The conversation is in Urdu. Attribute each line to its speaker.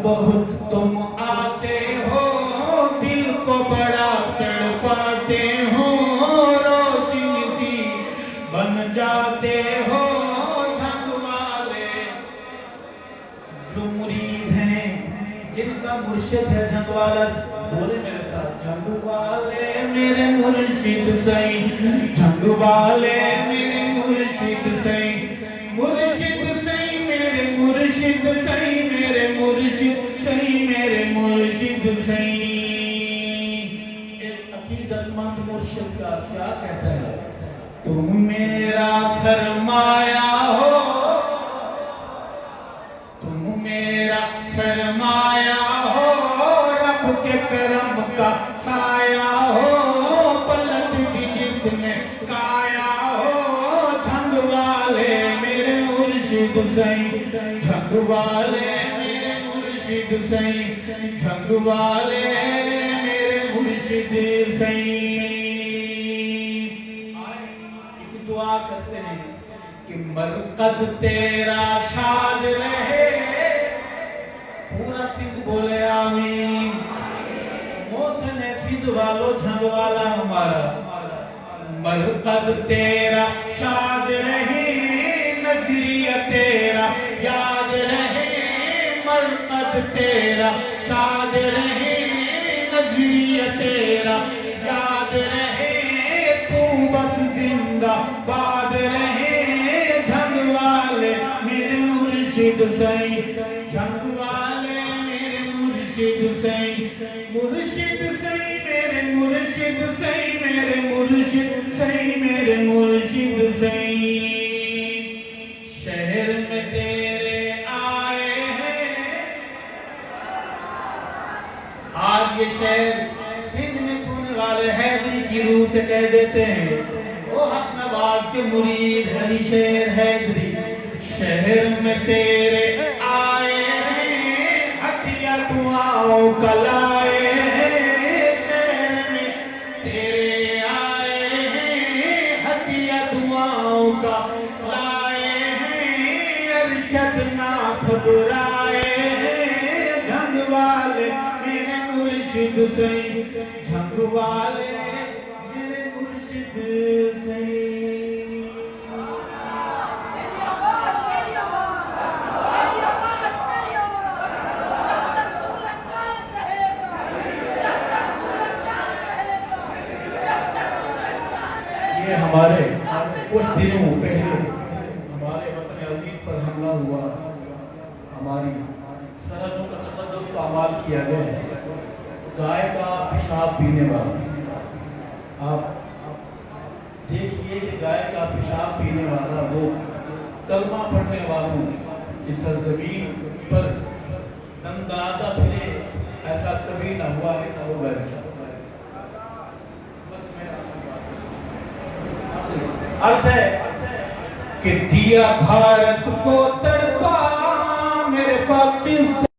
Speaker 1: بہت تم آتے ہو دل کو بڑا تڑپاتے ہو روشن سی بن جاتے ہو جھنگ والے جو مرید ہیں جن کا مرشد ہے جھنگ والا بولے میرے ساتھ جھنگ والے میرے مرشد سائیں جھنگ والے میرے مرشد سائیں مرشد سائیں میرے مرشد سائیں میرے مرشد سائیں میرے مرشد سائیں ایک عقیدت مند مرشد کا کیا کہتا ہے تم میرا سرمایہ ہو تم میرا سرمایہ ہو رب کے کرم کا سایہ ہو پلٹ دی جس میں کایا ہو جھنگ والے میرے مرشد سائیں جھنگ والے میرے مرشد سائیں جھنگ والے میرے مرشد سائیں ایک دعا کرتے ہیں کہ مرقد تیرا شاد رہے پورا سندھ بولے آمین محسن سندھ والو جھنگ والا ہمارا مرقد تیرا شاد رہے نظریہ تیرا یاد رہے مرقد تیرا شاد رہے نظریہ تیرا یاد رہے تو بس زندہ باد رہے جھنگ والے میرے مرشد سائیں جھنگ والے میرے مرشد سائیں مرشد سائیں میرے مرشد سائیں میرے مرشد سائیں میرے مرشد سائیں شہر میں تیرے آئے ہیں آج یہ شہر سندھ میں سونے والے حیدری کی روح سے کہہ دیتے ہیں وہ حق نواز کے مرید علی شیر حیدری شہر میں تیرے آئے ہیں ہتھیا دعاؤں کا لائے ہیں شہر میں تیرے آئے ہیں ہتھیا دعاؤں کا لائے ہیں ارشد نہ گھبرائے ہیں جھنگ والے میرے مرشد سائیں جھنگ والے میرے مرشد سائیں یہ ہمارے کچھ دنوں پہلے ہمارے وطن عزیز پر حملہ ہوا ہماری سرحدوں کا تقدس اعمال کیا گیا ہے گائے کا پیشاب پینے والا آپ دیکھیے کہ گائے کا پیشاب پینے والا وہ کلمہ پڑھنے والوں کی سرزمین پر دندناتا پھرے ایسا کبھی نہ ہوا ہے نہ ہوگا انشاءاللہ عرض ہے کہ دیا بھارت کو تڑپا میرے پاکستان